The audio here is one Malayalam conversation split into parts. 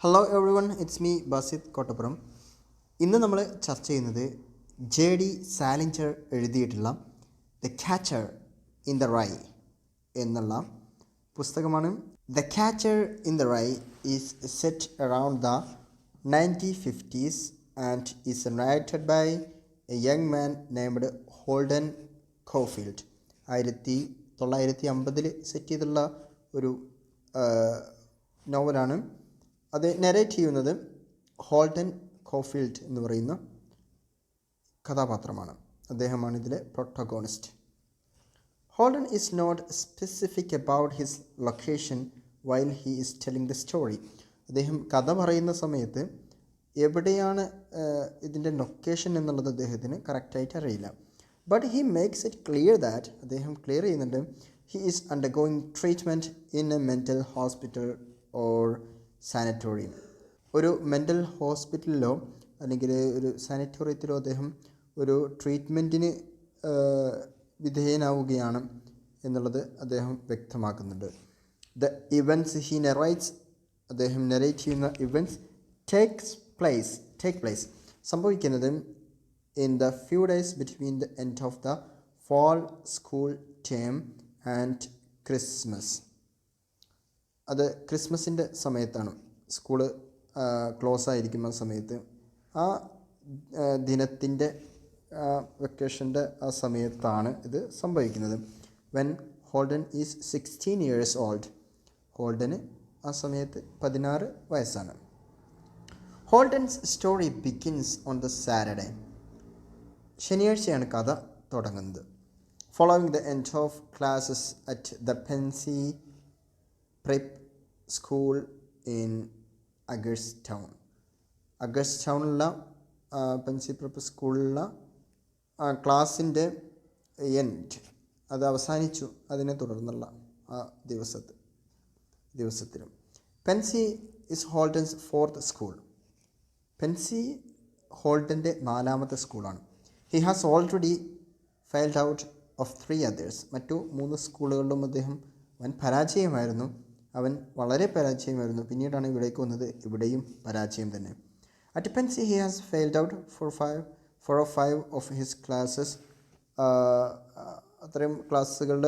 Hello everyone, it's me Basith Kottappuram. ഇന്ന് നമ്മൾ ചർച്ച ചെയ്യുന്നത് സാലിഞ്ചർ എഴുതിയിട്ടുള്ള the catcher in the rye എന്നുള്ള പുസ്തകമാണ്. The catcher in the rye is set around the 1950s and is written by a young man named Holden Caulfield. 1950 set ചെയ്തുള്ള ഒരു നോവലാണ്. അത് നരേറ്റ് ചെയ്യുന്നത് ഹോൾഡൻ കോഫീൽഡ് എന്ന് പറയുന്ന കഥാപാത്രമാണ്. അദ്ദേഹമാണ് ഇതിലെ protagonist. Holden is not specific about his location while he is telling the story. അദ്ദേഹം കഥ പറയുന്ന സമയത്ത് എവിടെയാണ് ഇതിൻ്റെ ലൊക്കേഷൻ എന്നുള്ളത് അദ്ദേഹത്തിന് കറക്റ്റായിട്ട് അറിയില്ല. But he makes it clear that, അദ്ദേഹം ക്ലിയർ ചെയ്യുന്നുണ്ട്, he is undergoing treatment in A mental hospital or sanatorium. ഒരു മെൻ്റൽ ഹോസ്പിറ്റലിലോ അല്ലെങ്കിൽ ഒരു സാനിറ്റോറിയത്തിലോ അദ്ദേഹം ഒരു ട്രീറ്റ്മെൻറ്റിന് വിധേയനാവുകയാണ് എന്നുള്ളത് അദ്ദേഹം വ്യക്തമാക്കുന്നുണ്ട്. ദ ഇവൻറ്റ്സ് ഹി നെറേറ്റ്സ്, അദ്ദേഹം നെറേറ്റ് ചെയ്യുന്ന ഇവൻറ്റ്സ് ടേക്ക് പ്ലേസ് സംഭവിക്കുന്നത് in the few days between the end of the fall school term and Christmas. അത് ക്രിസ്മസിൻ്റെ സമയത്താണ്, സ്കൂള് ക്ലോസ് ആയിരിക്കുന്ന സമയത്ത്, ആ ദിനത്തിൻ്റെ വെക്കേഷൻ്റെ ആ സമയത്താണ് ഇത് സംഭവിക്കുന്നത്. When Holden is 16 years old. ഹോൾഡന് ആ സമയത്ത് 16 വയസ്സാണ്. Holden's story begins on the Saturday. ശനിയാഴ്ചയാണ് കഥ തുടങ്ങുന്നത്. Following the end of classes at the Pencey prep school in അഗസ്റ്റ് ടൗണിലുള്ള പെൻസി പ്രിപ്പ് സ്കൂളിലുള്ള ക്ലാസ്സിൻ്റെ എൻഡ്, അത് അവസാനിച്ചു. അതിനെ തുടർന്നുള്ള ആ ദിവസത്തിലും പെൻസി ഇസ് ഹോൾഡൻസ് 4th സ്കൂൾ. പെൻസി ഹോൾഡൻ്റെ 4ാമത്തെ സ്കൂളാണ്. He has already failed out of 3 others. മറ്റു 3 സ്കൂളുകളിലും അദ്ദേഹം അവൻ വളരെ പരാജയമായിരുന്നു. പിന്നീടാണ് ഇവിടേക്ക് വന്നത്. ഇവിടെയും പരാജയം തന്നെ. At Pencey he has failed out for 5 of his classes. അത്രയും ക്ലാസ്സുകളിൽ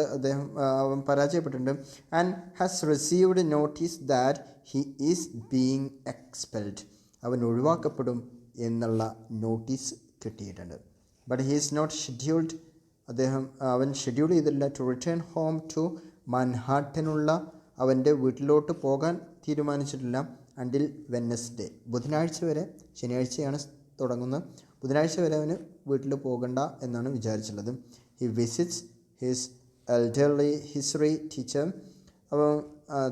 അവൻ പരാജയപ്പെട്ടിട്ടുണ്ട്. And has received notice that he is being expelled. അവൻ ഒഴിവാക്കപ്പെടും എന്നുള്ള നോട്ടീസ് കിട്ടിയിട്ടുണ്ട്. But he is not scheduled. അവൻ ഷെഡ്യൂൾ ചെയ്തില്ല ടു റിട്ടേൺ ഹോം ടു മൻഹാട്ടനുള്ള അവൻ്റെ വീട്ടിലോട്ട് പോകാൻ തീരുമാനിച്ചിട്ടില്ല അണ്ടിൽ വെനസ്ഡേ. ബുധനാഴ്ച വരെ, ശനിയാഴ്ചയാണ് തുടങ്ങുന്നത്, ബുധനാഴ്ച വരെ അവന് വീട്ടിൽ പോകണ്ട എന്നാണ് വിചാരിച്ചുള്ളത്. He visits his elderly history teacher. അപ്പോൾ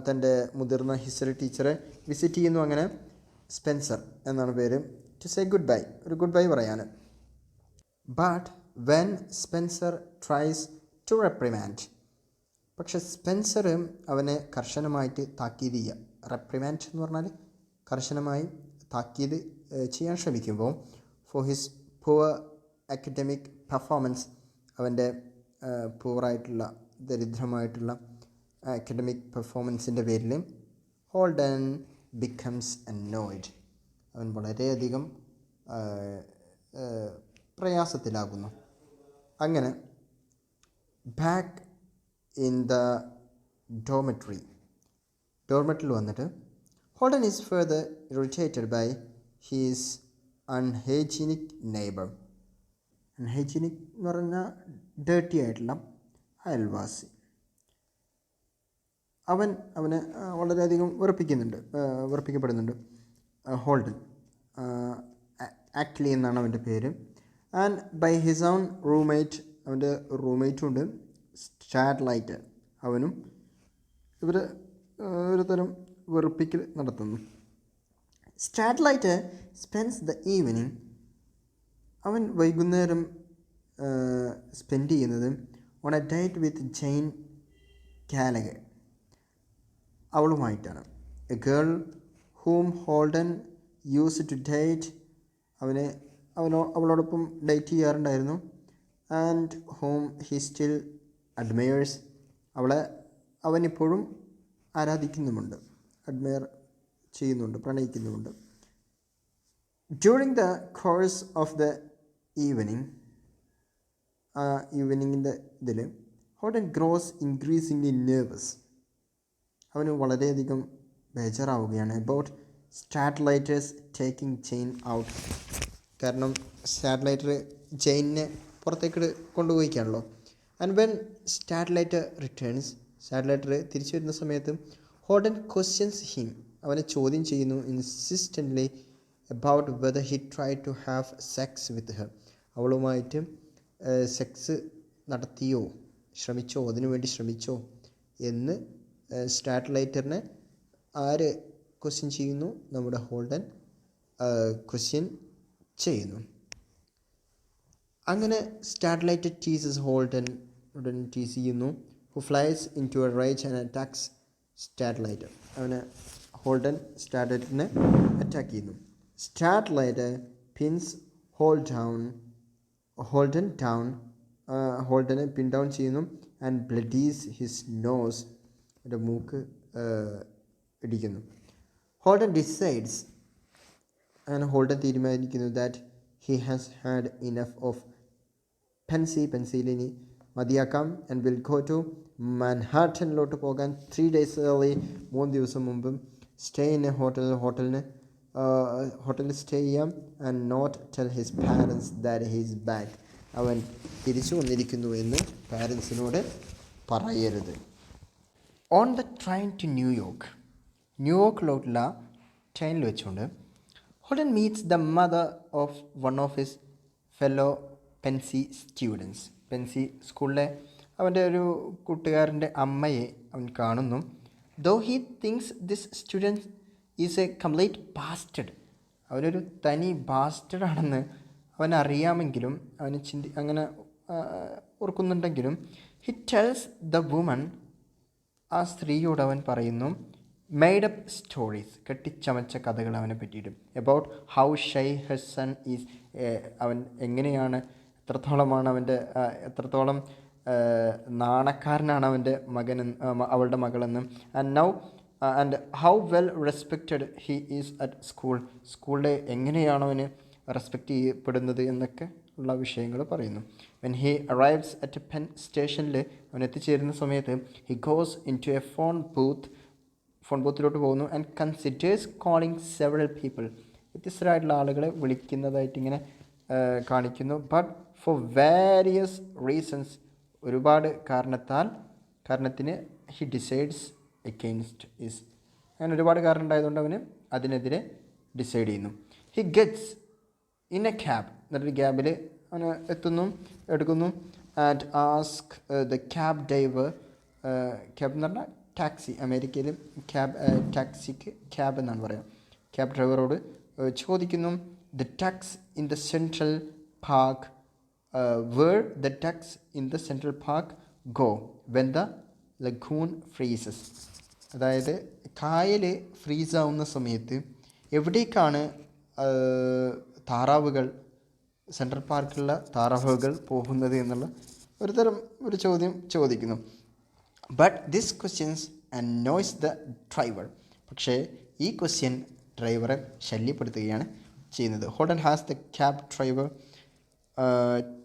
തൻ്റെ മുതിർന്ന ഹിസ്റ്ററി ടീച്ചറെ വിസിറ്റ് ചെയ്യുന്നു. അങ്ങനെ സ്പെൻസർ എന്നാണ് പേര്. ടു സേ ഗുഡ് ബൈ, ഒരു ഗുഡ് ബൈ പറയാൻ. But when Spencer tries to reprimand, പക്ഷെ സ്പെൻസർ അവനെ കർശനമായിട്ട് താക്കീത് ചെയ്യുക. റെപ്രിമാൻഡ് എന്ന് പറഞ്ഞാൽ കർശനമായി താക്കീത് ചെയ്യാൻ ശ്രമിക്കുമ്പോൾ for his poor academic performance, അവൻ്റെ പുവറായിട്ടുള്ള ദരിദ്രമായിട്ടുള്ള അക്കഡമിക് പെർഫോമൻസിൻ്റെ പേരിൽ ഹോൾഡൻ ബിക്കംസ് അനോയ്ഡ്. അവൻ വളരെയധികം പ്രയാസത്തിലാകുന്നു. അങ്ങനെ ബാക്ക് ഇൻ ദ ഡോർമെറ്ററിൽ വന്നിട്ട് Holden is further irritated by his unhygienic neighbour. Unhygienic എന്ന് പറഞ്ഞാൽ ഡേർട്ടി ആയിട്ടുള്ള അയൽവാസി. അവനെ വളരെയധികം വെറുപ്പിക്കപ്പെടുന്നുണ്ട്. ഹോൾഡൻ, ആക്ലി എന്നാണ് അവൻ്റെ പേര്. And by his own roommate, അവൻ്റെ റൂംമേറ്റും ഉണ്ട്, സ്റ്റാഡ്ലൈറ്റ്. അവനും ഇവർ ഒരു തരം വെറുപ്പിക്കൽ നടത്തുന്നു. Stradlater spends the evening. അവൻ വൈകുന്നേരം സ്പെൻഡ് ചെയ്യുന്നത് on a date with Jane Gallagher, അവളുമായിട്ടാണ്. A girl whom Holden use to date. അവളോടൊപ്പം ഡേറ്റ് ചെയ്യാറുണ്ടായിരുന്നു. And whom he still admires. അവനിപ്പോഴും ആരാധിക്കുന്നുമുണ്ട്, അഡ്മയർ ചെയ്യുന്നുണ്ട്, പ്രണയിക്കുന്നുമുണ്ട്. During the course of the ഈവനിങ്ങിൻ്റെ ഇതിൽ ഹോൾഡൻ ഗ്രോസ് ഇൻക്രീസിംഗ്ലി നെർവസ്. അവന് വളരെയധികം ബേജാറാവുകയാണ്. About Stradlater's taking Jane out. കാരണം സ്റ്റാറ്റ്ലൈറ്റർ ചെയിനിനെ പുറത്തേക്ക് കൊണ്ടുപോയിക്കാണല്ലോ. And when Stradlater returns, Stradlater തിരിച്ചു വരുന്ന സമയത്ത് ഹോൾഡൻ ക്വസ്റ്റ്യൻസ് ഹിം, അവനെ ചോദ്യം ചെയ്യുന്നു insistently about whether he tried to have sex with her. അവളുമായിട്ട് സെക്സ് നടത്തിയോ, ശ്രമിച്ചോ, അതിനുവേണ്ടി ശ്രമിച്ചോ എന്ന് സ്റ്റാറ്റ്ലൈറ്ററിനെ ആര് ക്വസ്റ്റ്യൻ ചെയ്യുന്നു? നമ്മുടെ ഹോൾഡൻ ക്വസ്റ്റ്യൻ ചെയ്യുന്നു. അങ്ങനെ സ്റ്റാറ്റ്ലൈറ്റർ ടീസസ് ഹോൾഡൻ ടീസ് ചെയ്യുന്നു. Who flies into a rage and attacks Stradlater. അവനെ ഹോൾഡൻ സ്റ്റാറ്റ്ലൈറ്ററിനെ അറ്റാക്ക് ചെയ്യുന്നു. Stradlater pins Holden down. ഹോൾഡനെ പിൻ ഡൗൺ ചെയ്യുന്നു. And bloodies his nose. അവൻ്റെ മൂക്ക് ഇടിക്കുന്നു. ഹോൾഡൻ ഡിസൈഡ്സ്, അങ്ങനെ ഹോൾഡൻ തീരുമാനിക്കുന്നു that he has had enough of പെൻസിലിനി മതിയാക്കാം. ആൻഡ് വിൽ ഗോ ടു മാൻഹാട്ടനിലോട്ട് പോകാൻ 3 days early, 3 ദിവസം മുമ്പ് സ്റ്റേ ഇൻ എ ഹോട്ടലിൽ സ്റ്റേ ചെയ്യാം. And not tell his parents that he is back. അവൻ തിരിച്ചു വന്നിരിക്കുന്നു എന്ന് പാരൻസിനോട് പറയരുത്. ഓൺ ദ ട്രെയിൻ ടു ന്യൂയോർക്കിലോട്ടുള്ള ട്രെയിനിൽ വെച്ചുകൊണ്ട് Holden meets the mother of one of his fellow Pencey students. Pencey സ്കൂളിലെ അവൻ്റെ ഒരു കൂട്ടുകാരൻ്റെ അമ്മയെ അവൻ കാണുന്നു. Though he thinks this student is a complete bastard. അവനൊരു തനി ബാസ്റ്റഡാണെന്ന് അവനറിയാമെങ്കിലും അവന് അങ്ങനെ ഓർക്കുന്നുണ്ടെങ്കിലും ഹി ടെൽസ് ദ വുമൺ, ആ സ്ത്രീയോട് അവൻ പറയുന്നു മെയ്ഡപ്പ് സ്റ്റോറീസ്, കെട്ടിച്ചമച്ച കഥകൾ അവനെ പറ്റിയിട്ട്. About how shy her son is, അവൻ എങ്ങനെയാണ്, എത്രത്തോളം നാണക്കാരനാണ് അവളുടെ മകളെന്ന്. And how well respected he is at സ്കൂളിൽ എങ്ങനെയാണ് അവന് റെസ്പെക്റ്റ് ചെയ്യപ്പെടുന്നത് എന്നൊക്കെ ഉള്ള വിഷയങ്ങൾ പറയുന്നു. When he arrives at Penn സ്റ്റേഷനിൽ അവൻ എത്തിച്ചേരുന്ന സമയത്ത് he goes into a phone ബൂത്തിലോട്ട് പോകുന്നു. And considers calling several people, വ്യത്യസ്തരായിട്ടുള്ള ആളുകളെ വിളിക്കുന്നതായിട്ടിങ്ങനെ കാണിക്കുന്നു. ബട്ട് ഫോർ വേരിയസ് റീസൺസ്, ഒരുപാട് കാരണത്തിന് ഹി ഡിസൈഡ്സ് എഗെയിൻസ്റ്റ് ഇസ്, അങ്ങനെ ഒരുപാട് കാരണം ഉണ്ടായതുകൊണ്ട് അവന് അതിനെതിരെ ഡിസൈഡ് ചെയ്യുന്നു. He gets in A cab, എന്നിട്ടൊരു ക്യാബിൽ അവന് എടുക്കുന്നു. And ask the cab driver, cab എന്ന് പറഞ്ഞാൽ ടാക്സി, അമേരിക്കയിൽ ടാക്സിക്ക് ക്യാബ് എന്നാണ് പറയുക. ക്യാബ് ഡ്രൈവറോട് ചോദിക്കുന്നു the ducks in the Central Park, where the ducks in the Central Park go when the lagoon freezes. അതായത് കായൽ ഫ്രീസാവുന്ന സമയത്ത് എവിടേക്കാണ് സെൻട്രൽ പാർക്കിലുള്ള താറാവുകൾ പോകുന്നത് എന്നുള്ള ഒരു ചോദ്യം ചോദിക്കുന്നു. But this questions annoys the driver, പക്ഷേ ഈ ക്വസ്റ്റ്യൻ ഡ്രൈവറെ ശല്യപ്പെടുത്തുകയാണ് ചെയ്യുന്നത്. Holden has the cab driver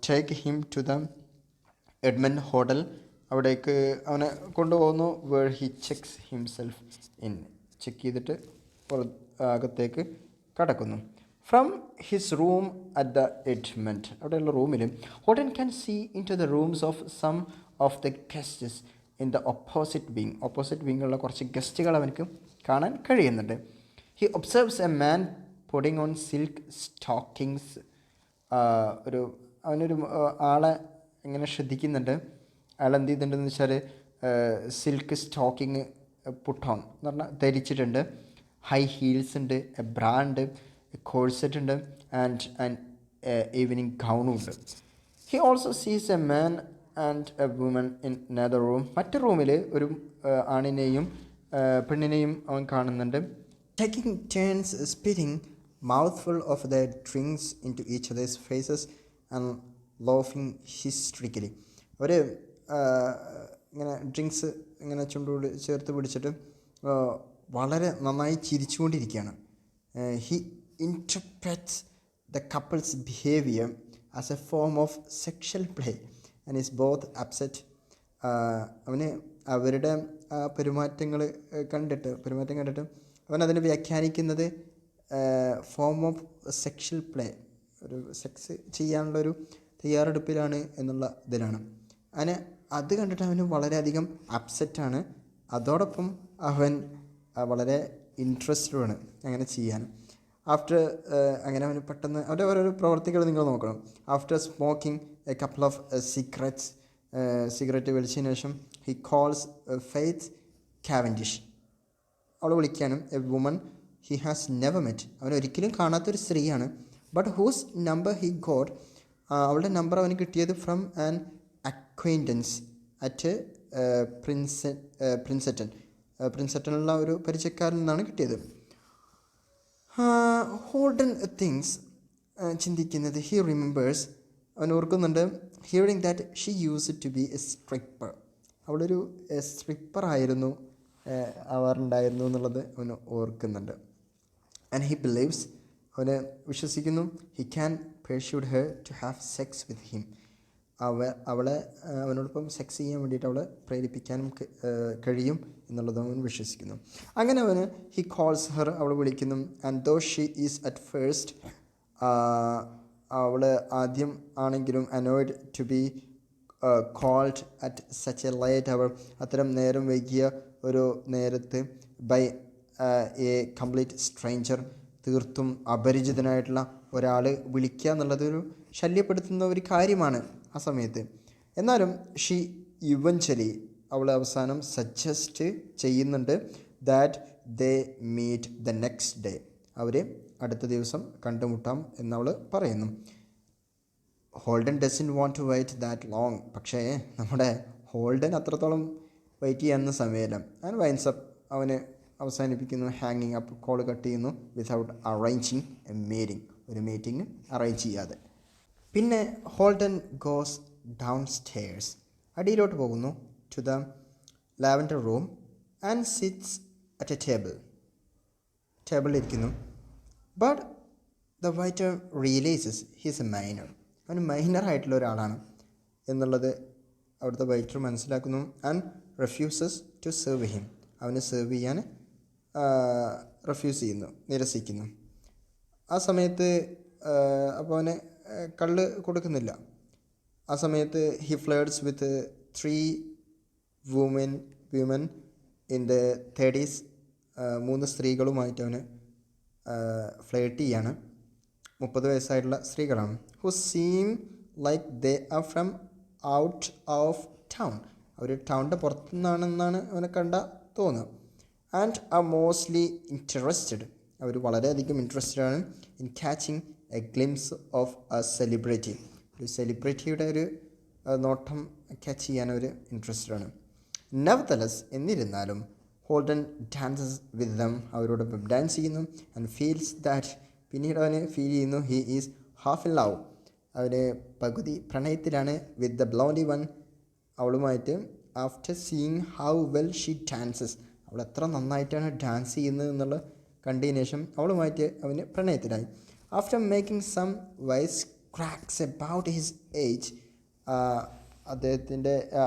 take him to the Edmont hotel, അവിടേക്ക് അവനെ കൊണ്ടുപോകുന്നു. Where he checks himself in, check ചെയ്തിട്ട് അകത്തേക്ക് കടക്കുന്നു. From his room at the Edmont, അവിടെയുള്ള റൂമിൽ Holden can see into the rooms of some of the guests in the opposite വിങ്ങുള്ള കുറച്ച് ഗസ്റ്റുകൾ അവനക്ക് കാണാൻ കഴിയുന്നുണ്ട്. He observes A man putting on silk stockings. അവനൊരു ആളെ ഇങ്ങനെ ശ്രദ്ധിക്കുന്നുണ്ട്. അയാൾ എന്ത് ചെയ്തിട്ടുണ്ടെന്ന് വെച്ചാൽ സിൽക്ക് സ്റ്റോക്കിങ് പുട്ട് ഓൺ എന്ന് പറഞ്ഞാൽ ധരിച്ചിട്ടുണ്ട്. ഹൈ ഹീൽസ് ഉണ്ട്, എ ബ്രാ ഉണ്ട്, കോഴ്സെറ്റ് ഉണ്ട്, ആൻഡ് ഈവനിങ് ഗൗണും ഉണ്ട്. He also sees a man and a woman in another room. മറ്റു റൂമിൽ ഒരു ആണിനെയും പെണ്ണിനെയും അവൻ കാണുന്നുണ്ട്. Taking turns spitting mouthful of the drinks into each other's faces and ലോഫിങ് ഹിസ്റ്ററിക്കലി. അവർ ഇങ്ങനെ ഡ്രിങ്ക്സ് ഇങ്ങനെ ചുണ്ടോട് ചേർത്ത് പിടിച്ചിട്ട് വളരെ നന്നായി ചിരിച്ചുകൊണ്ടിരിക്കുകയാണ്. He interprets the couple's behaviour as a form of sexual play and is both upset. അവന് അവരുടെ പെരുമാറ്റം കണ്ടിട്ട് അവൻ അതിനെ വ്യാഖ്യാനിക്കുന്നത് ഫോം ഓഫ് സെക്ഷൽ പ്ലേ, ഒരു സെക്സ് ചെയ്യാനുള്ളൊരു തയ്യാറെടുപ്പിലാണ് എന്നുള്ള ഇതിലാണ്. അങ്ങനെ അത് കണ്ടിട്ട് അവന് വളരെയധികം അപ്സെറ്റാണ്. അതോടൊപ്പം അവൻ വളരെ ഇൻട്രസ്റ്റഡുമാണ് അങ്ങനെ ചെയ്യാൻ. അങ്ങനെ അവന് പെട്ടെന്ന് അവൻ്റെ ഓരോരോ പ്രവർത്തികൾ നിങ്ങൾ നോക്കണം. After smoking a couple of cigarette വലിച്ചതിന് ശേഷം ഹി കോൾസ് ഫെയ്ത്ത് കാവൻഡിഷ്. അവൾ വിളിക്കാനും a woman he has never met, അവൻ ഒരിക്കലും കാണാത്തൊരു സ്ത്രീയാണ്. But whose number he got, അവളുടെ നമ്പർ അവന് കിട്ടിയത് ഫ്രം ആൻ അക്വൈൻറ്റൻസ് അറ്റ് പ്രിൻസെറ്റനുള്ള ഒരു പരിചയക്കാരിൽ നിന്നാണ് കിട്ടിയത്. ഹോൾഡൻ തിങ്സ് ചിന്തിക്കുന്നത്, ഹി റിമെമ്പേഴ്സ്, അവൻ ഓർക്കുന്നുണ്ട്, hearing that she use to be a stripper, അവളൊരു സ്ട്രിപ്പർ ആവാറുണ്ടായിരുന്നു എന്നുള്ളത് അവന് ഓർക്കുന്നുണ്ട്. ആൻഡ് ഹി ബിലീവ്സ്, അവന് വിശ്വസിക്കുന്നു, he can persuade her to have sex with him, അവളെ അവനോടൊപ്പം സെക്സ് ചെയ്യാൻ വേണ്ടിയിട്ട് അവളെ പ്രേരിപ്പിക്കാനും കഴിയും എന്നുള്ളത് അവൻ വിശ്വസിക്കുന്നു. അങ്ങനെ അവന് ഹി കോൾസ് ഹെർ, അവൾ വിളിക്കുന്നു. And though she is at first, അവൾ ആദ്യം ആണെങ്കിലും annoyed to be called at such a late hour, അത്തരം നേരം വൈകിയ ഒരു നേരത്ത് ബൈ എ കംപ്ലീറ്റ് സ്ട്രേഞ്ചർ, തീർത്തും അപരിചിതനായിട്ടുള്ള ഒരാൾ വിളിക്കുക എന്നുള്ളത് ഒരു ശല്യപ്പെടുത്തുന്ന ഒരു കാര്യമാണ് ആ സമയത്ത്. എന്നാലും ഷീ ഇവൻച്വലി, അവൾ അവസാനം സജസ്റ്റ് ചെയ്യുന്നുണ്ട് that they meet the next day, അവർ അടുത്ത ദിവസം കണ്ടുമുട്ടാം എന്നവൾ പറയുന്നു. Holden doesn't want to wait that long, പക്ഷേ നമ്മുടെ ഹോൾഡൻ അത്രത്തോളം വെയിറ്റ് ചെയ്യാവുന്ന സമയമല്ല. ആൻഡ് വൈൻസപ്പ്, അവന് അവസാനിപ്പിക്കുന്നു, ഹാങ്ങിങ് അപ്പ്, കോൾ കട്ട് ചെയ്യുന്നു, വിതൗട്ട് അറേഞ്ചിങ് എ മീറ്റിംഗ്, ഒരു മീറ്റിംഗ് അറേഞ്ച് ചെയ്യാതെ. പിന്നെ ഹോൾഡൻ ഗോസ് ഡൗൺ സ്റ്റെയർസ്, അടിയിലോട്ട് പോകുന്നു, to the Lavender room and sits at a ടേബിളിലിരിക്കുന്നു. But the waiter realises he's a minor, അവൻ മൈനറായിട്ടുള്ള ഒരാളാണ് എന്നുള്ളത് അവിടുത്തെ വൈറ്റർ മനസ്സിലാക്കുന്നു. And refuses to serve him, അവന് സെർവ് ചെയ്യാൻ നിരസിക്കുന്നു. ആ സമയത്ത് അപ്പോൾ അവന് കള്ള് കൊടുക്കുന്നില്ല. ആ സമയത്ത് he flirts with 3 women in the 30s, 3 സ്ത്രീകളുമായിട്ട് അവന് ഫ്ലേർട്ട് ചെയ്യാണ്. 30 വയസ്സായിട്ടുള്ള സ്ത്രീകളാണ്. Who seem like they are from out of town, അവർ ടൗണിൻ്റെ പുറത്തുനിന്നാണെന്നാണ് അവനെ കണ്ട തോന്നുക. ആൻഡ് ആർ മോസ്റ്റ്ലി ഇൻട്രസ്റ്റഡ്, അവർ വളരെയധികം ഇൻട്രസ്റ്റഡ് ആണ് in catching a glimpse of a celebrity, ഒരു സെലിബ്രിറ്റിയുടെ ഒരു നോട്ടം ക്യാച്ച് ചെയ്യാൻ അവർ ഇൻട്രസ്റ്റഡ് ആണ്. നെവർതലെസ്, എന്നിരുന്നാലും ഹോൾഡൻ ഡാൻസസ് വിത്ത് ദം, അവരോടൊപ്പം ഡാൻസ് ചെയ്യുന്നു. ആൻഡ് ഫീൽസ് ദാറ്റ്, പിന്നീട് അവന് ഫീൽ ചെയ്യുന്നു, he is half in love, അവർ പകുതി പ്രണയത്തിലാണ് വിത്ത് ദ ബ്ലോണ്ടി വൺ, അവളുമായിട്ട്. After seeing how well she dances, അവൾ എത്ര നന്നായിട്ടാണ് ഡാൻസ് ചെയ്യുന്നത് എന്നുള്ള കണ്ടതിന് ശേഷം അവളുമായിട്ട് അവന് പ്രണയത്തിലായി. After making some wisecracks about his age,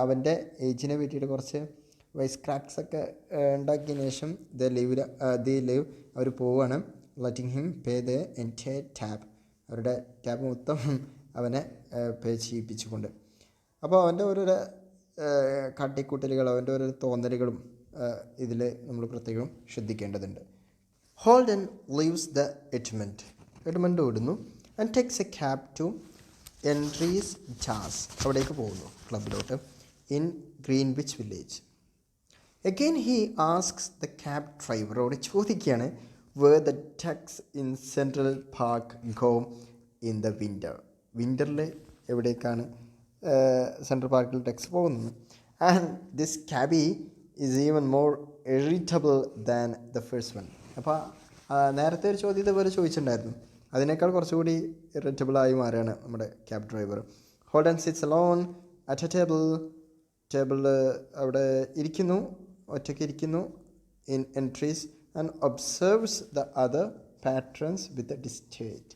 അവൻ്റെ ഏജിനെ പറ്റിയിട്ട് കുറച്ച് വൈസ് ക്രാക്സ് ഒക്കെ ഉണ്ടാക്കിയതിന് ശേഷം ദ ലീവ് അവർ പോവുകയാണ്. Letting him pay the entire tab, അവരുടെ ടാബ് മൊത്തം അവനെ പേ ചെയ്യിപ്പിച്ചുകൊണ്ട്. അപ്പോൾ അവൻ്റെ ഓരോരോ കാട്ടിക്കൂട്ടലുകൾ, അവൻ്റെ ഓരോരോ തോന്നലുകളും ഇതിൽ നമ്മൾ പ്രത്യേകം ശ്രദ്ധിക്കേണ്ടതുണ്ട്. ഹോൾഡൻ ലീവ്സ് ദ എഡ്മണ്ട് ഓടുന്നു. And takes a cab to entries jazz, അവിടേക്ക് പോകുന്നു, ക്ലബിലോട്ട്, in Greenwich Village. Again he asks the cab ഡ്രൈവറോട് ചോദിക്കുകയാണ്, where the ducks in Central Park go in the വിൻ്ററിൽ എവിടേക്കാണ് സെൻട്രൽ പാർക്കിൽ ടക്സ് പോകുന്നത്. And this cabbie is even more irritable than the first one. അപ്പോൾ നേരത്തെ ഒരു ചോദ്യം ഇതുപോലെ ചോദിച്ചിട്ടുണ്ടായിരുന്നു, അതിനേക്കാൾ കുറച്ചുകൂടി ഇറിറ്റബിളായി മാറുകയാണ് നമ്മുടെ cab driver. Holden sits alone at a ടേബിളിൽ അവിടെ ഇരിക്കുന്നു, ഒറ്റയ്ക്ക് ഇരിക്കുന്നു. in entries and observes the other patrons with a distaste.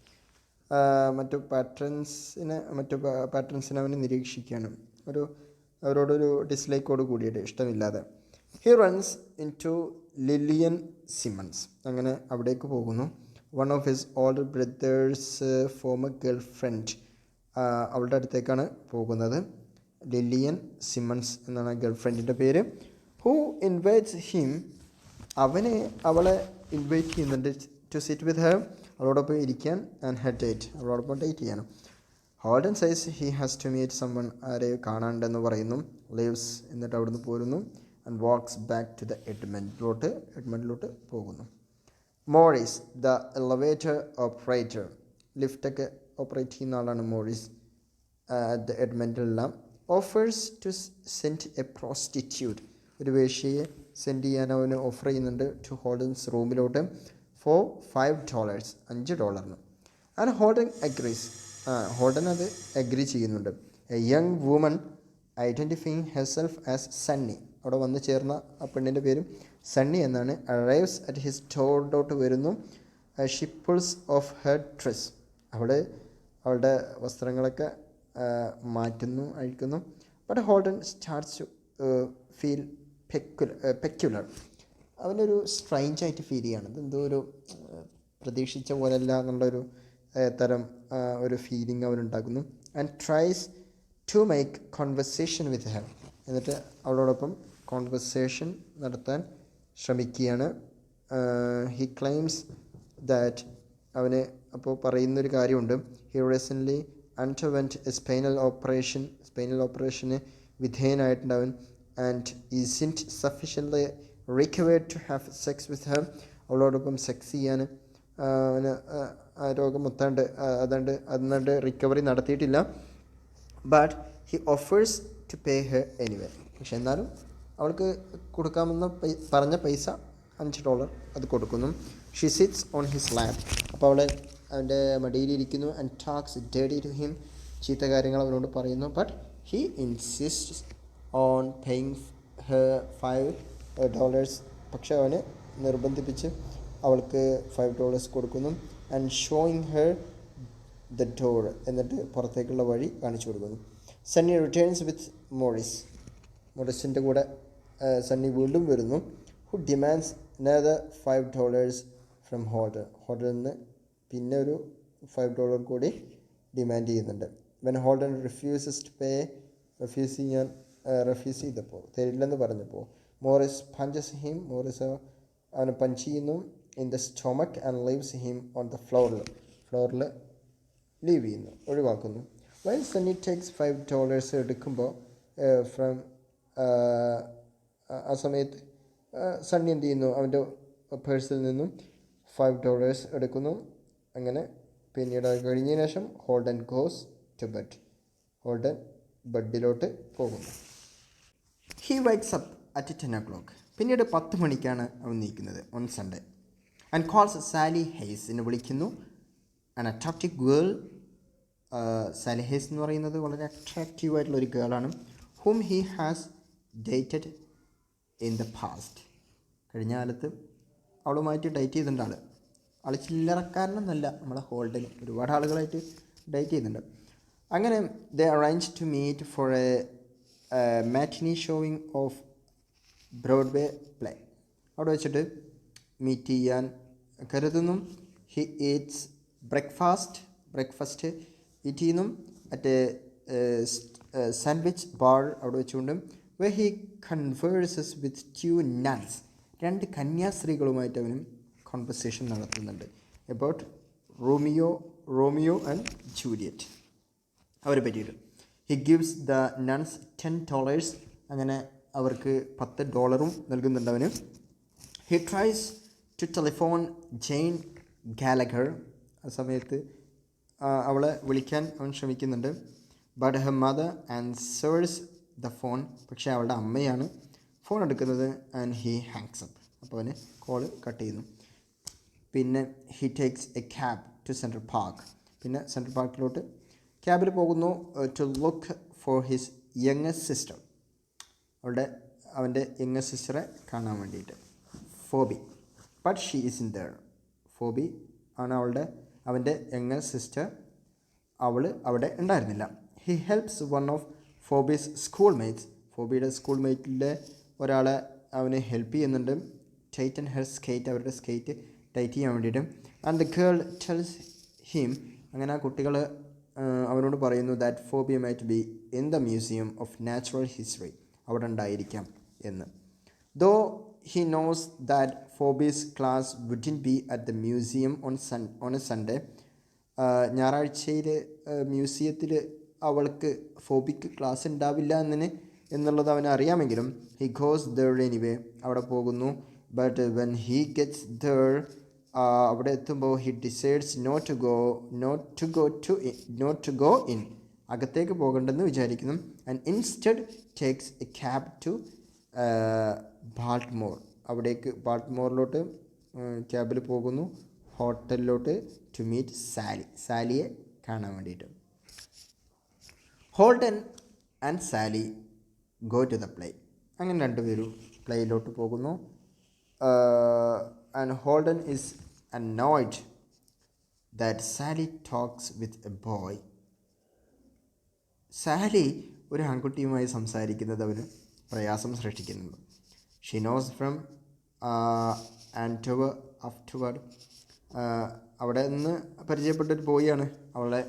മറ്റു പാട്രൻസിനെ അവന് നിരീക്ഷിക്കാനും അവരോടൊരു ഡിസ്ലൈക്കോട് കൂടിയിട്ട് ഇഷ്ടമില്ലാതെ. He runs into Lillian Simmons. അങ്ങനെ അവിടേക്ക് പോകുന്നു. One of his older brother's former girlfriend. അവളുടെ അടുത്തേക്കാണ് പോകുന്നത്. ലില്ലിയൻ സിമൺസ് എന്നാണ് ഗേൾ ഫ്രണ്ടിൻ്റെ പേര്. Who invites him. അവളെ ഇൻവൈറ്റ് ചെയ്യുന്നുണ്ട് ടു സിറ്റ് വിത്ത് ഹർ, അവളോടൊപ്പം ഇരിക്കാൻ, ആൻഡ് ഹെർ ഡേറ്റ്, അവളോടൊപ്പം ഡേറ്റ് ചെയ്യാനും. Holden says he has to meet someone, ആരെയോ കാണാണ്ടെന്ന് പറയുന്നു. ലീവ്സ്, എന്നിട്ട് അവിടുന്ന് പോരുന്നു. And walks back to the എഡ്മണ്ടിലോട്ട് പോകുന്നു. മോറിസ് ദ എലവേറ്റർ ഓപ്പറേറ്റർ, ലിഫ്റ്റൊക്കെ ഓപ്പറേറ്റ് ചെയ്യുന്ന ആളാണ് മോറിസ്. ദ എഡ്മണ്ടിലെല്ലാം offers to send a prostitute, ഒരു വേശ്യയെ സെൻഡ് ചെയ്യാൻ അവന് ഓഫർ ചെയ്യുന്നുണ്ട് ടു ഹോൾഡൻസ് റൂമിലോട്ട് for $5, $5. And Holden agrees, Holden അത് അഗ്രി ചെയ്യുന്നുണ്ട്. A young woman identifying herself as Sunny, അവിടെ വന്ന് ചേർന്ന ആ പെണ്ണിൻ്റെ പേരും സണ്ണി എന്നാണ്. അറൈവ്സ് അറ്റ് ഹിസ് ഡോറിലോട്ട് വരുന്നു. She pulls off her dress, അവളുടെ വസ്ത്രങ്ങളൊക്കെ അഴിക്കുന്നു. But Holden starts to feel peculiar. അവനൊരു സ്ട്രേഞ്ചായിട്ട് ഫീൽ ചെയ്യാണ്. ഇതെന്തോ ഒരു പ്രതീക്ഷിച്ച പോലെയല്ല എന്നുള്ളൊരു തരം ഒരു ഫീലിംഗ് അവനുണ്ടാക്കുന്നു. And tries to make conversation with her, എന്നിട്ട് അവളോടൊപ്പം കോൺവെർസേഷൻ നടത്താൻ ശ്രമിക്കുകയാണ്. ഹി ക്ലെയിംസ് ദാറ്റ്, അവന് അപ്പോൾ പറയുന്നൊരു കാര്യമുണ്ട്. He recently underwent a spinal ഓപ്പറേഷന് വിധേയനായിട്ടുണ്ട് അവൻ. And isn't sufficiently recovered to have sex with her, അവളോടൊപ്പം സെക്സ് ചെയ്യാൻ അവന് ആ രോഗം അതാണ്ട് റിക്കവറി നടത്തിയിട്ടില്ല. But he offers to pay her anyway, പക്ഷെ എന്നാലും അവൾക്ക് കൊടുക്കാമെന്ന് പറഞ്ഞ പൈസ $5 അത് കൊടുക്കുന്നു. She sits on his lap, അപ്പോൾ അവൻ്റെ മടിയിലിരിക്കുന്നു. ആൻഡ് ടാക്സ് ഡേഡി ടു ഹിം, ചീത്ത കാര്യങ്ങൾ അവനോട് പറയുന്നു. But he insists on paying her $5, പക്ഷെ അവന് നിർബന്ധിപ്പിച്ച് അവൾക്ക് $5 കൊടുക്കുന്നു. And showing her the door, എന്നിട്ട് പുറത്തേക്കുള്ള വഴി കാണിച്ചു കൊടുക്കുന്നു. സണ്ണി റിട്ടേൺസ് വിത്ത് മോറിസിൻ്റെ കൂടെ സണ്ണി വീണ്ടും വരുന്നു. ഹു ഡിമാൻഡ്സ് അനദർ $5 ഫ്രം ഹോൾഡനിൽ നിന്ന് പിന്നെ ഒരു $5 കൂടി ഡിമാൻഡ് ചെയ്യുന്നുണ്ട്. വെൻ ഹോൾഡൻ റിഫ്യൂസ് ചെയ്തപ്പോൾ, തരില്ലെന്ന് പറഞ്ഞപ്പോൾ, മോറിസ് പഞ്ചസ് ഹിം, മോറിസ് അവനെ പഞ്ച് ചെയ്യുന്നു in the stomach and leaves him on the ഫ്ലോറിൽ ലീവ് ചെയ്യുന്നു, ഒഴിവാക്കുന്നു. വൈൽ സണ്ണി ടേക്സ് $5 എടുക്കുമ്പോൾ ഫ്രം ആ സമയത്ത് സണ്ണി എന്ത് ചെയ്യുന്നു, അവൻ്റെ പേഴ്സിൽ നിന്നും $5 എടുക്കുന്നു. അങ്ങനെ പിന്നീട് കഴിഞ്ഞതിന് ശേഷം Holden goes to bed, Holden ബെഡിലോട്ട് പോകുന്നു. ഹി വൈക്സ് അപ്പ് അറ്റ് 10 o'clock, പിന്നീട് 10 മണിക്കാണ് അവൻ നീക്കുന്നത് on Sunday. And calls Sally ഹെയ്സിനെ വിളിക്കുന്നു. An attractive girl, Sally Hayes എന്ന് പറയുന്നത് വളരെ അട്രാക്റ്റീവ് ആയിട്ടുള്ള ഒരു ഗേളാണ്. Whom he has dated in the past, കഴിഞ്ഞ കാലത്ത് അവളുമായിട്ട് ഡേറ്റ് ചെയ്തിട്ടുണ്ട്. ആൾ ചില്ലറക്കാരനൊന്നല്ല, നമ്മളെ ഹോൾഡന് ഒരുപാട് ആളുകളായിട്ട് ഡേറ്റ് ചെയ്യുന്നുണ്ട്. അങ്ങനെ they arrange to meet for a matinee showing of Broadway play, അവിടെ വെച്ചിട്ട് മീറ്റ് ചെയ്യാൻ കരുതുന്നു. ഹി ഈറ്റ്സ് ബ്രേക്ക്ഫാസ്റ്റ് ഈറ്റ് ചെയ്യുന്നു അറ്റ് സാൻഡ്വിച്ച് ബാർ, അവിടെ വെച്ചുകൊണ്ട് where he converses with 2 nuns, 2 കന്യാസ്ത്രീകളുമായിട്ട് അവനും കോൺവെർസേഷൻ നടത്തുന്നുണ്ട് അബൌട്ട് റോമിയോ ആൻഡ് ജൂലിയറ്റ്, അവരെ പറ്റിയിട്ട്. ഹി ഗിവ്സ് ദ നൺസ് $10, അങ്ങനെ അവർക്ക് $10 നൽകുന്നുണ്ട് അവന്. He tries to telephone Jane Gallagher, ആ സമയത്ത് അവളെ വിളിക്കാൻ അവൻ ശ്രമിക്കുന്നുണ്ട്. But her mother answers the phone, പക്ഷേ അവളുടെ അമ്മയാണ് ഫോൺ എടുക്കുന്നത്. ആൻഡ് ഹി ഹാങ്സ് അപ്പ്, അപ്പോൾ അവന് കോള് കട്ട് ചെയ്യുന്നു. പിന്നെ he takes a cab to Central Park, പിന്നെ സെൻട്രൽ പാർക്കിലോട്ട് ക്യാബിൽ പോകുന്നു to look for his youngest sister, അവൻ്റെ യങ്ങസ്റ്റ് സിസ്റ്ററെ കാണാൻ വേണ്ടിയിട്ട്. Phoebe, but she is in there. Phoebe ആണ് അവൻ്റെ യങ്ങർ സിസ്റ്റർ. അവൾ അവിടെ ഉണ്ടായിരുന്നില്ല. He helps one of Phoebe's schoolmates. ഫോബിയുടെ സ്കൂൾ മേറ്റിലെ ഒരാളെ അവന് ഹെൽപ്പ് ചെയ്യുന്നുണ്ട്. ടൈറ്റൻ ഹെർ സ്കേറ്റ്, അവരുടെ സ്കേറ്റ് ടൈറ്റ് ചെയ്യാൻ വേണ്ടിയിട്ട്. And the girl tells him, അങ്ങനെ ആ കുട്ടികൾ അവനോട് പറയുന്നു that Phoebe might be in the Museum of Natural History, അവിടെ ഉണ്ടായിരിക്കാം എന്ന്. Though he knows that Phoebe's class wouldn't be at the museum on a Sunday. ഞായറാഴ്ചയിൽ മ്യൂസിയത്തിൽ അവൾക്ക് ഫോബിക്ക് ക്ലാസ് ഉണ്ടാവില്ല എന്നുള്ളത് അവന് അറിയാമെങ്കിലും ഹി ഗോസ് ദർ എനിവേ, അവിടെ പോകുന്നു. But when he gets there, അവിടെ എത്തുമ്പോൾ he decides not to go in, അകത്തേക്ക് പോകണ്ടെന്ന് വിചാരിക്കുന്നു. And instead takes a cab to Baltimore, അവിടേക്ക് ബാൾട്ടിമോറിലോട്ട് ക്യാബിൽ പോകുന്നു, ഹോട്ടലിലോട്ട് ടു മീറ്റ് സാലിയെ കാണാൻ വേണ്ടിയിട്ട്. Holden and Sally go to the play, അങ്ങനെ രണ്ടുപേരും പ്ലേയിലോട്ട് പോകുന്നു. And Holden is annoyed that Sally talks with a boy. Sally ഒരു ആൺകുട്ടിയുമായി സംസാരിക്കുന്നത് അവന് പ്രയാസം സൃഷ്ടിക്കുന്നുണ്ട്. She knows from and afterward, അവിടെ നിന്ന് പരിചയപ്പെട്ടൊരു ബോയാണ്,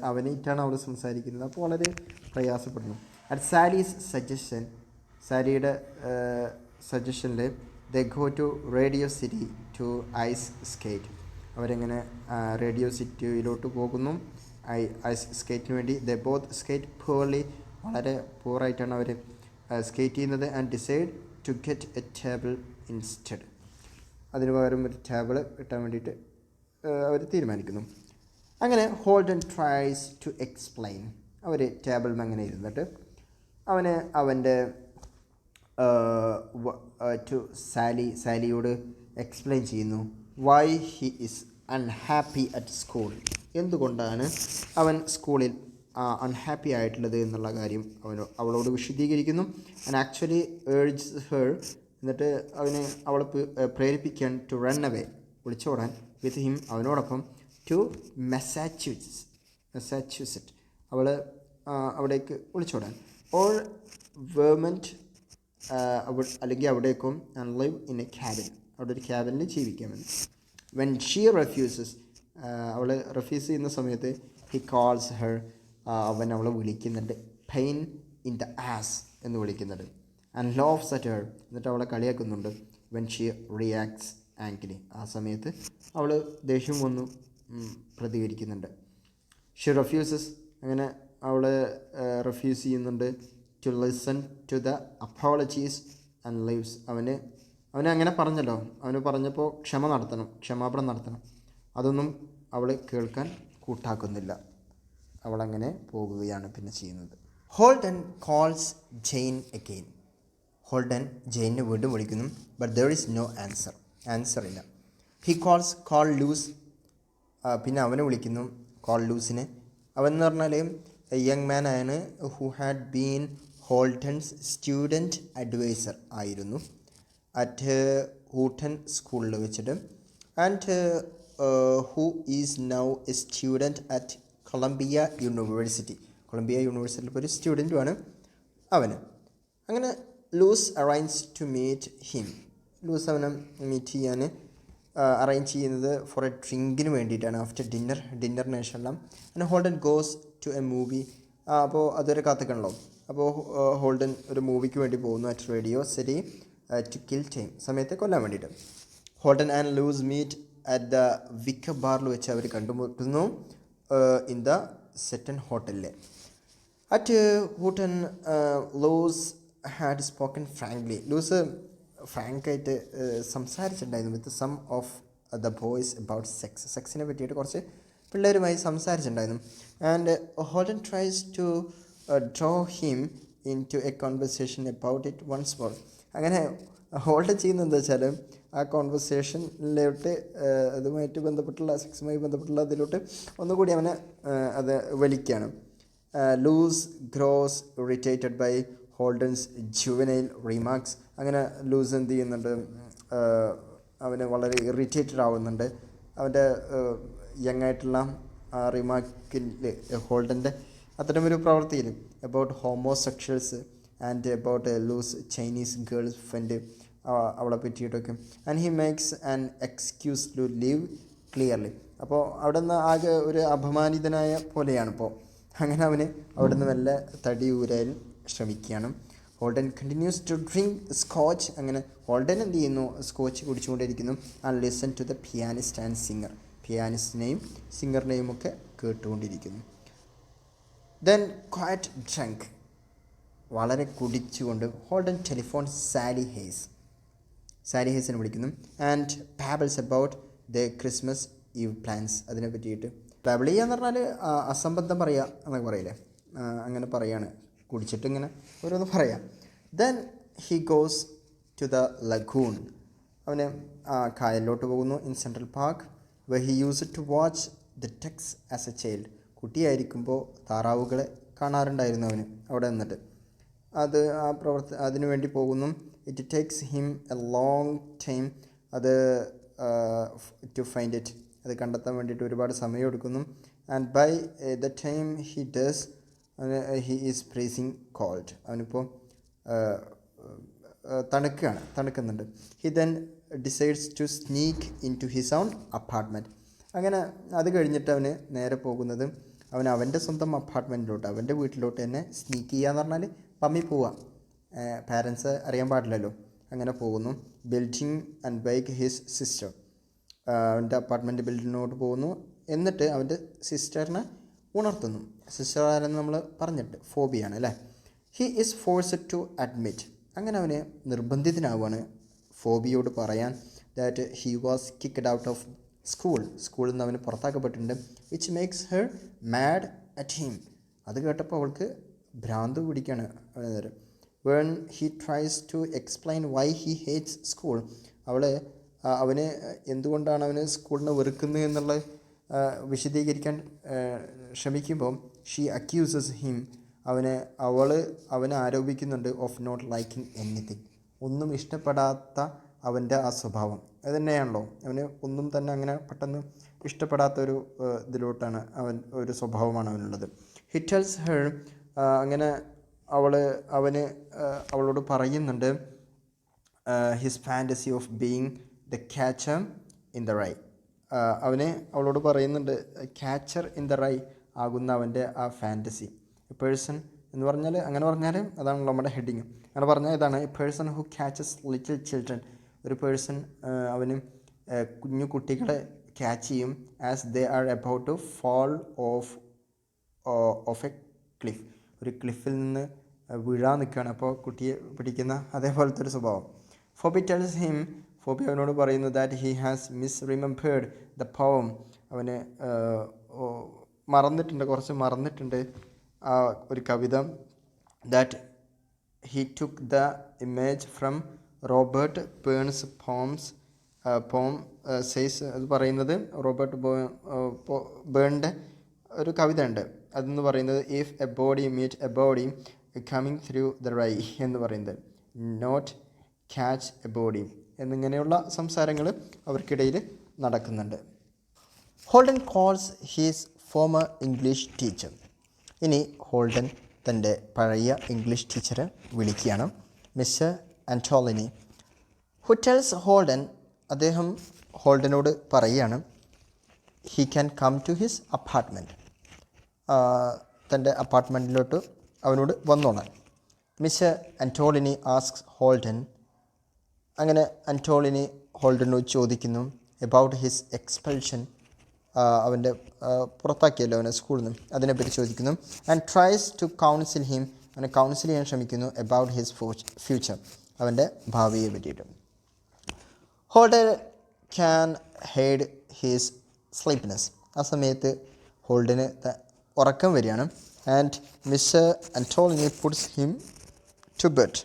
അവനായിട്ടാണ് അവൾ സംസാരിക്കുന്നത്. അപ്പോൾ വളരെ പ്രയാസപ്പെടുന്നു. അറ്റ് സാലീസ് സജഷൻ, സാലിയുടെ സജഷനിൽ they go to Radio City to ice skate, അവരെങ്ങനെ റേഡിയോ സിറ്റിയിലോട്ട് പോകുന്നു ഐസ് സ്കേറ്റിന് വേണ്ടി. ദേ ബോത്ത് സ്കേറ്റ് പൂർലി, വളരെ പൂറായിട്ടാണ് അവർ സ്കേറ്റ് ചെയ്യുന്നത്. And decide to get a table instead, അതിന് പകരം ഒരു ടേബിൾ കിട്ടാൻ വേണ്ടിയിട്ട് അവർ തീരുമാനിക്കുന്നു. അങ്ങനെ ഹോൾഡൻ ട്രൈസ് ടു എക്സ്പ്ലെയിൻ, അവർ ടേബിളിൽ അങ്ങനെ ഇരുന്നിട്ട് അവന് അവൻ്റെ ടു സാലിയോട് എക്സ്പ്ലെയിൻ ചെയ്യുന്നു why he is unhappy at school, എന്തുകൊണ്ടാണ് അവൻ സ്കൂളിൽ അൺഹാപ്പി ആയിട്ടുള്ളത് എന്നുള്ള കാര്യം അവളോട് വിശദീകരിക്കുന്നു. ആൻഡ് ആക്ച്വലി ഏർജ്സ് ഹെർ, എന്നിട്ട് അവളെ പ്രേരിപ്പിക്കാൻ ടു റൺ അവേ, ഒളിച്ചോടാൻ, വിത്ത് ഹിം, അവനോടൊപ്പം, ടു മെസാച്യൂസെറ്റ്, അവൾ അവിടേക്ക് ഒളിച്ചോടാൻ, ഓർ വേർമെൻറ്റ്, അല്ലെങ്കിൽ അവിടേക്കും, and live in a cabin, അവിടെ ഒരു ക്യാബിനിൽ ജീവിക്കാമെന്ന്. വെൻ ഷീ റെഫ്യൂസസ്, അവൾ റെഫ്യൂസ് ചെയ്യുന്ന സമയത്ത് ഹി കോൾസ് ഹെർ, അവൻ അവളെ വിളിക്കുന്നുണ്ട് പെയിൻ ഇൻ ദ ആസ് എന്ന് വിളിക്കുന്നുണ്ട്. ആൻഡ് ലോവ്സ് അറ്റ് ഹെർ, എന്നിട്ട് അവളെ കളിയാക്കുന്നുണ്ട്. വെൻ ഷീ റിയാക്ട്സ് ആംഗ്ലി, ആ സമയത്ത് അവൾ ദേഷ്യം വന്നു പ്രതികരിക്കുന്നുണ്ട്. ഷീ റെഫ്യൂസസ്, അങ്ങനെ അവൾ റെഫ്യൂസ് ചെയ്യുന്നുണ്ട്. To listen to the apologies and leaves, അവന് അങ്ങനെ പറഞ്ഞല്ലോ, അവന് പറഞ്ഞപ്പോൾ ക്ഷമാപണം നടത്തണം, അതൊന്നും അവൾ കേൾക്കാൻ കൂട്ടാക്കുന്നില്ല. അവളങ്ങനെ പോകുകയാണ് പിന്നെ ചെയ്യുന്നത്. Holden calls Jane again, Holden ജെയിനെ വീണ്ടും വിളിക്കുന്നു. But there is no answer ഇല്ല. ഹി കോൾ ലൂസ്, പിന്നെ അവനെ വിളിക്കുന്നു, കോൾ ലൂസിനെ. അവൻ എന്ന് പറഞ്ഞാൽ എ യങ് മാൻ ആണ്, who had been Holden's student adviser ആയിരുന്നു അറ്റ് ഹൂട്ടൺ സ്കൂളിൽ വെച്ചിട്ട്. And who is now a student at Columbia യൂണിവേഴ്സിറ്റിയിൽ ഒരു സ്റ്റുഡൻറ്റുമാണ് അവന്. അങ്ങനെ Luce arrange to meet him, Luce അവനെ മീറ്റ് ചെയ്യാൻ അറേഞ്ച് ചെയ്യുന്നത് ഫോർ എ ഡ്രിങ്കിന് വേണ്ടിയിട്ടാണ്, ആഫ്റ്റർ ഡിന്നറിന് ശേഷം. And Holden goes to a movie, അപ്പോൾ അതൊരു കാത്തിക്കണല്ലോ. അപ്പോൾ ഹോൾഡൻ ഒരു മൂവിക്ക് വേണ്ടി പോകുന്നു at Radio City to kill time, സമയത്തെ കൊല്ലാൻ വേണ്ടിയിട്ട്. Holden and Luce meet at the Wicker ബാറിൽ വെച്ച് അവർ കണ്ടുമുട്ടുന്നു ഇൻ ദ സെറ്റൻ ഹോട്ടലിൽ. At Whooton Luce had spoken frankly, Luce ഫ്രാങ്കായിട്ട് സംസാരിച്ചിട്ടുണ്ടായിരുന്നു with some of the boys about സെക്സിനെ പറ്റിയിട്ട് കുറച്ച് പിള്ളേരുമായി സംസാരിച്ചിട്ടുണ്ടായിരുന്നു. And Holden tries to draw him into a conversation about it once more. അങ്ങനെ ഹോൾഡ് ചെയ്യുന്നത് എന്താ വെച്ചാൽ ആ കോൺവെർസേഷനിലോട്ട് അതുമായിട്ട് ബന്ധപ്പെട്ടുള്ള സെക്സുമായി ബന്ധപ്പെട്ടുള്ള അതിലോട്ട് ഒന്നുകൂടി അവനെ അത് വലിക്കുകയാണ്. Luce grows irritated by Holden's juvenile remarks, അങ്ങനെ ലൂസ് എന്ത് ചെയ്യുന്നുണ്ട്, അവന് വളരെ ഇറിറ്റേറ്റഡ് ആവുന്നുണ്ട്. അവൻ്റെ യങ്ങായിട്ടുള്ള റിമാർക്കിൽ ഹോൾഡൻ്റെ അത്തരമൊരു പ്രവൃത്തിയിൽ about homosexuals and about Luce Chinese girlfriend അവളെ പറ്റിയിട്ടൊക്കെ. And he makes an excuse to leave clearly. അപ്പോൾ അവിടെ നിന്ന് ആകെ ഒരു അപമാനിതനായ പോലെയാണ്. ഇപ്പോൾ അങ്ങനെ അവന് അവിടെ നിന്ന് വല്ല തടി ഊരാൻ ശ്രമിക്കുകയാണ്. Holden continues to drink scotch. അങ്ങനെ ഹോൾഡൻ എന്ത് ചെയ്യുന്നു? സ്കോച്ച് കുടിച്ചുകൊണ്ടിരിക്കുന്നു. And listen to the pianist and singer. പിയാനിസ്റ്റിനെയും സിംഗറിനെയും ഒക്കെ കേട്ടുകൊണ്ടിരിക്കുന്നു. ദെൻ ക്വയറ്റ് ഡ്രങ്ക്, വളരെ കുടിച്ചുകൊണ്ട് ഹോൾഡൻ ടെലിഫോൺ സാലി ഹേസിനെ വിളിക്കുന്നു. And babbles about the Christmas Eve plans. അതിനെ പറ്റിയിട്ട് ട്രാവൽ ചെയ്യുക എന്ന് പറഞ്ഞാൽ അസംബന്ധം പറയുക എന്നൊക്കെ പറയില്ലേ, അങ്ങനെ പറയാണ്. കുടിച്ചിട്ട് ഇങ്ങനെ ഓരോന്ന് പറയാം. Then he goes to the lagoon. അവന് കായലിലോട്ട് പോകുന്നു. In Central Park where he used to watch the ducks as a child. കുട്ടിയായിരിക്കുമ്പോൾ താറാവുകളെ കാണാറുണ്ടായിരുന്നു അവന് അവിടെ നിന്നിട്ട്. അത് അതിനു വേണ്ടി പോകുന്നു. It takes him a long time അത് ടു ഫൈൻഡ് ഇറ്റ്. അത് കണ്ടെത്താൻ വേണ്ടിയിട്ട് ഒരുപാട് സമയം എടുക്കുന്നു. And by the time he does he is freezing cold. അവനിപ്പോൾ തണുക്കുന്നുണ്ട്. He then decides to sneak into his own apartment. അങ്ങനെ അത് കഴിഞ്ഞിട്ട് അവന് നേരെ പോകുന്നത് അവൻ്റെ സ്വന്തം അപ്പാർട്ട്മെൻറ്റിലോട്ട്, അവൻ്റെ വീട്ടിലോട്ട് തന്നെ സ്നീക്ക് ചെയ്യുക എന്ന് പറഞ്ഞാൽ പമ്മി പോവുക. പാരൻസ് അറിയാൻ പാടില്ലല്ലോ. അങ്ങനെ പോകുന്നു. Building and bike his sister. അവൻ്റെ അപ്പാർട്ട്മെൻറ്റ് ബിൽഡിങ്ങിനോട്ട് പോകുന്നു. എന്നിട്ട് അവൻ്റെ സിസ്റ്ററിനെ ഉണർത്തുന്നു. സിസ്റ്റർ ആരെന്ന് നമ്മൾ പറഞ്ഞിട്ട് ഫോബിയാണ് അല്ലേ. He is forced to admit. അങ്ങനെ അവന് നിർബന്ധിതനാവുകയാണ് ഫോബിയോട് പറയാൻ that he was kicked out of സ്കൂളിൽ നിന്ന് അവന് പുറത്താക്കപ്പെട്ടിട്ടുണ്ട്. Which makes her mad at him. അത് കേട്ടപ്പോൾ അവൾക്ക് ഭ്രാന്ത് പിടിക്കുകയാണ് നേരം. When he tries to explain why he hates school. അവന് എന്തുകൊണ്ടാണ് അവന് സ്കൂളിനെ വെറുക്കുന്നത് എന്നുള്ള വിശദീകരിക്കാൻ ശ്രമിക്കുമ്പോൾ ഷീ അക്യൂസസ് ഹിം. അവനെ ആരോപിക്കുന്നുണ്ട് ഓഫ് നോട്ട് ലൈക്കിങ് എനിത്തിങ്. ഒന്നും ഇഷ്ടപ്പെടാത്ത അവൻ്റെ ആ സ്വഭാവം അത് തന്നെയാണല്ലോ. അവന് ഒന്നും തന്നെ അങ്ങനെ പെട്ടെന്ന് ഇഷ്ടപ്പെടാത്തൊരു ഇതിലോട്ടാണ് ഒരു സ്വഭാവമാണ് അവനുള്ളത്. He tells her. അങ്ങനെ അവളോട് പറയുന്നുണ്ട് his fantasy of being the catcher in the rye. അവളോട് പറയുന്നുണ്ട് ക്യാച്ചർ ഇൻ ദ റൈ ആകുന്ന അവൻ്റെ ആ ഫാൻറ്റസി. എ പേഴ്സൺ എന്ന് പറഞ്ഞാൽ അങ്ങനെ പറഞ്ഞാൽ അതാണല്ലോ നമ്മുടെ ഹെഡിങ്. അങ്ങനെ പറഞ്ഞാൽ ഇതാണ് a person who catches little children. ഒരു പേഴ്സൺ അവന് കുഞ്ഞു കുട്ടികളെ ക്യാച്ച് ചെയ്യും as they are about to fall off a cliff. ഒരു ക്ലിഫിൽ നിന്ന് വീഴാൻ നിൽക്കുകയാണ്, അപ്പോൾ കുട്ടിയെ പിടിക്കുന്ന അതേപോലത്തെ ഒരു സ്വഭാവം. Phoebe tells him. ഫോബി അവനോട് പറയുന്നു that he has misremembered the poem. അവന് കുറച്ച് മറന്നിട്ടുണ്ട് ആ ഒരു കവിത. That he took the image from Robert Burns poem says. അത് പറയുന്നത് റോബർട്ട് ബേണിൻ്റെ ഒരു കവിത ഉണ്ട്. അതെന്ന് പറയുന്നത് if a body meet a body coming through the rye എന്ന് പറയുന്നത്, നോട്ട് ക്യാച്ച് എ ബോഡി എന്നിങ്ങനെയുള്ള സംസാരങ്ങൾ അവർക്കിടയിൽ നടക്കുന്നുണ്ട്. Holden calls his former English teacher. ഇനി ഹോൾഡൻ തൻ്റെ പഴയ ഇംഗ്ലീഷ് ടീച്ചറെ വിളിക്കുകയാണ്, mister Antolini. Who tells Holden. അദ്ദേഹം ഹോൾഡനോട് പറയുകയാണ് he can come to his apartment. തൻ്റെ അപ്പാർട്ട്മെൻറ്റിലോട്ട് അവനോട് വന്നോളാൻ. Mister ആൻറ്റോളിനി asks ഹോൾഡൻ. അങ്ങനെ ആൻറ്റോളിനി ഹോൾഡനോട് ചോദിക്കുന്നു എബൌട്ട് ഹിസ് എക്സ്പെൽഷൻ. അവൻ്റെ പുറത്താക്കിയല്ലോ അവനെ സ്കൂളിൽ നിന്ന്, അതിനെപ്പറ്റി ചോദിക്കുന്നു. And tries to counsel him. അവനെ കൗൺസിൽ ചെയ്യാൻ ശ്രമിക്കുന്നു എബൌട്ട് ഹിസ് ഫ്യൂച്ചർ, അവൻ്റെ ഭാവിയെ പറ്റിയിട്ട്. Holden can hide his sleepiness. ആ സമയത്ത് ഹോൾഡന് ഉറക്കം വരികയാണ്. And mister Antolini puts him to bed.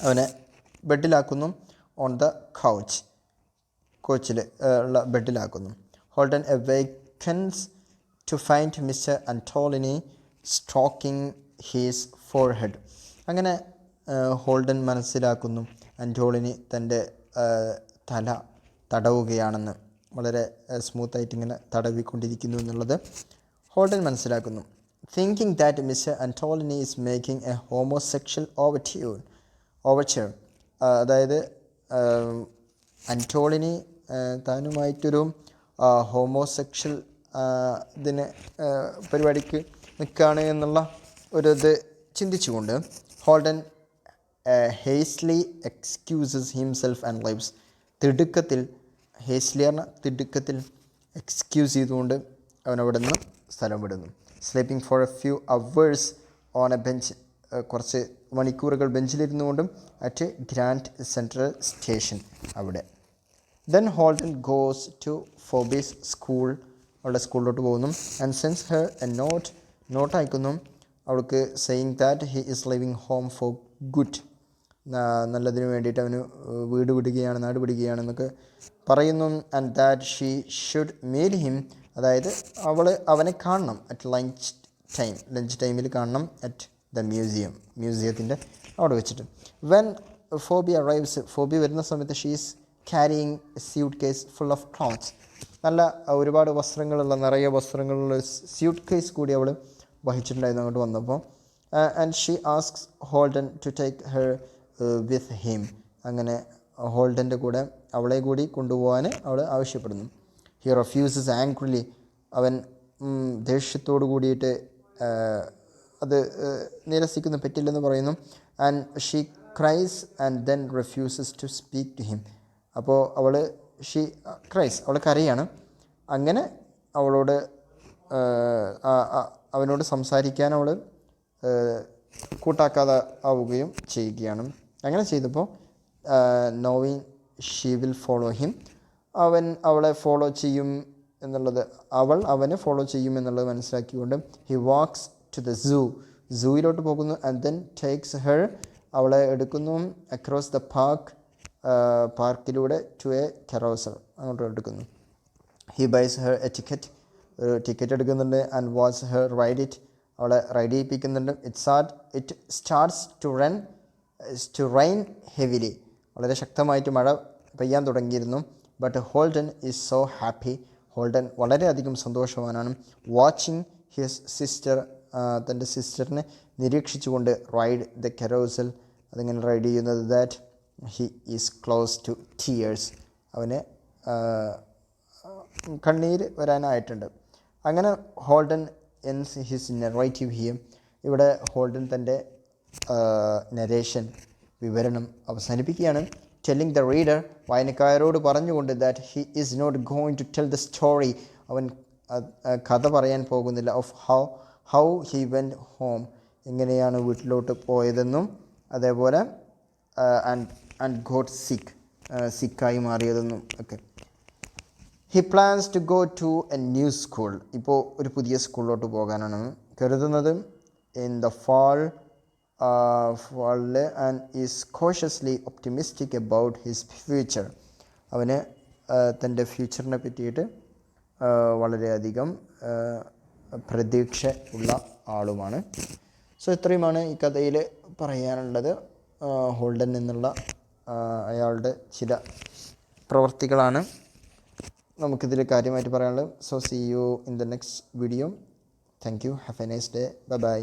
അവനെ ബെഡിലാക്കുന്നു. ഓൺ ദ കോച്ചിൽ ഉള്ള ബെഡിലാക്കുന്നു. Holden awakens to find mister Antolini stroking his forehead. അങ്ങനെ ഹോൾഡൻ മനസ്സിലാക്കുന്നു ആൻറ്റോളിനി തൻ്റെ തല തടവുകയാണെന്ന്, വളരെ സ്മൂത്തായിട്ട് ഇങ്ങനെ തടവിക്കൊണ്ടിരിക്കുന്നു എന്നുള്ളത് ഹോൾഡൻ മനസ്സിലാക്കുന്നു. Thinking that mister Antolini is making a homosexual overture, അതായത് അന്റോളിനി താനുമായിട്ടൊരു ഹോമോസെക്ഷൽ ഇതിന് പരിപാടിക്ക് നിൽക്കുകയാണ് എന്നുള്ള ഒരു ഇത് ചിന്തിച്ചുകൊണ്ട് Holden hastily excuses himself and leaves, തിടുക്കത്തിൽ, ഹേസ്ലി പറഞ്ഞ തിടുക്കത്തിൽ എക്സ്ക്യൂസ് ചെയ്തുകൊണ്ട് അവൻ അവിടെ നിന്ന് സ്ഥലം വിടുന്നു. Sleeping for a few hours on a bench, കുറച്ച് മണിക്കൂറുകൾ ബെഞ്ചിലിരുന്നു കൊണ്ടും അറ്റ് ഗ്രാൻഡ് സെൻട്രൽ സ്റ്റേഷൻ അവിടെ. Then Holden goes to Phoebe's school, അവളുടെ സ്കൂളിലോട്ട് പോകുന്നു. And sends her a note അയക്കുന്നു അവൾക്ക്, saying that he is leaving home for good, നല്ലതിന് വേണ്ടിയിട്ട് അവന് വീട് വിടുകയാണ്, നാട് വിടുകയാണെന്നൊക്കെ പറയുന്നു. And that she should meet him, അതായത് അവനെ കാണണം അറ്റ് ലഞ്ച് ടൈമിൽ കാണണം അറ്റ് ദ മ്യൂസിയത്തിൻ്റെ അവിടെ വെച്ചിട്ട്. വെൻ ഫോബി അറൈവ്സ്, ഫോബി വരുന്ന സമയത്ത് she is carrying a suitcase full of clothes, നല്ല ഒരുപാട് വസ്ത്രങ്ങളുള്ള, നിറയെ വസ്ത്രങ്ങളുള്ള സ്യൂട്ട് കേസ് കൂടി അവൾ വഹിച്ചിട്ടുണ്ടായിരുന്നു അങ്ങോട്ട് വന്നപ്പോൾ. And she asks Holden to take her with him, അങ്ങനെ ഹോൾഡൻ്റെ കൂടെ അവളെ കൂടി കൊണ്ടുപോകാൻ അവൾ ആവശ്യപ്പെടുന്നു. ഹി റെഫ്യൂസസ് ആംഗ്രിലി, അവൻ ദേഷ്യത്തോടു കൂടിയിട്ട് അത് നിരസിക്കുന്നു, പറ്റില്ലെന്ന് പറയുന്നു. And she cries and then refuses to speak to him, അപ്പോൾ അവൾ കരയാണ്. അങ്ങനെ അവനോട് സംസാരിക്കാൻ അവൾ കൂട്ടാക്കാതെ ആവുകയും ചെയ്യുകയാണ്. അങ്ങനെ ചെയ്തപ്പോൾ knowing she will follow him, അവളെ ഫോളോ ചെയ്യും എന്നുള്ളത്, അവനെ ഫോളോ ചെയ്യും എന്നുള്ളത് മനസ്സിലാക്കിക്കൊണ്ട് ഹി വാക്സ് ടു ദ സൂയിലോട്ട് പോകുന്നു. ആൻഡ് ദെൻ ടേക്സ് ഹെർ, അവളെ എടുക്കുന്നു അക്രോസ് ദ പാർക്കിലൂടെ ടു എ കെറോസൽ, അങ്ങോട്ട് എടുക്കുന്നു. He buys her a ticket എടുക്കുന്നുണ്ട്. And watch her ride it, അവളെ റൈഡ് ചെയ്യിപ്പിക്കുന്നുണ്ട്. It starts to rain heavily, വളരെ ശക്തമായിട്ട് മഴ പെയ്യാൻ തുടങ്ങിയിരുന്നു. But Holden is so happy, Holden വളരെയധികം സന്തോഷവാനാണ്. വാച്ചിങ് ഹിസ് സിസ്റ്റർ, തൻ്റെ സിസ്റ്ററിനെ നിരീക്ഷിച്ചുകൊണ്ട് റൈഡ് ദ കെറോസൽ, അതിങ്ങനെ റൈഡ് ചെയ്യുന്നത്. That he is close to tears, അവന് കണ്ണീര് വരാനായിട്ടുണ്ട്. അങ്ങനെ Holden ends his narrative here, ഇവിടെ ഹോൾഡൻ തൻ്റെ വിവരണം അവസാനിപ്പിക്കുകയാണ്. ടെല്ലിങ് ദ റീഡർ, വായനക്കാരോട് പറഞ്ഞുകൊണ്ട് that he is not going to tell the story, അവൻ കഥ പറയാൻ പോകുന്നില്ല. Of how he went home, എങ്ങനെയാണ് വീട്ടിലോട്ട് പോയതെന്നും അതേപോലെ ആൻഡ് ഗോട്ട് സിക്കായി മാറിയതെന്നും ഒക്കെ. He plans to go to a new school, ഇപ്പോൾ ഒരു പുതിയ സ്കൂളിലോട്ട് പോകാനാണ് കരുതുന്നത്. In the fall and is cautiously optimistic about his future, അവന് തൻ്റെ ഫ്യൂച്ചറിനെ പറ്റിയിട്ട് വളരെയധികം പ്രതീക്ഷ ഉള്ള ആളുമാണ്. സോ ഇത്രയുമാണ് ഈ കഥയിൽ പറയാനുള്ളത്. ഹോൾഡൻ എന്നുള്ള അയാളുടെ ചില പ്രവർത്തികളാണ് നമുക്കിതിൽ കാര്യമായിട്ട് പറയാനുള്ളത്. So see you in the next video. Thank you. Have a nice day. By.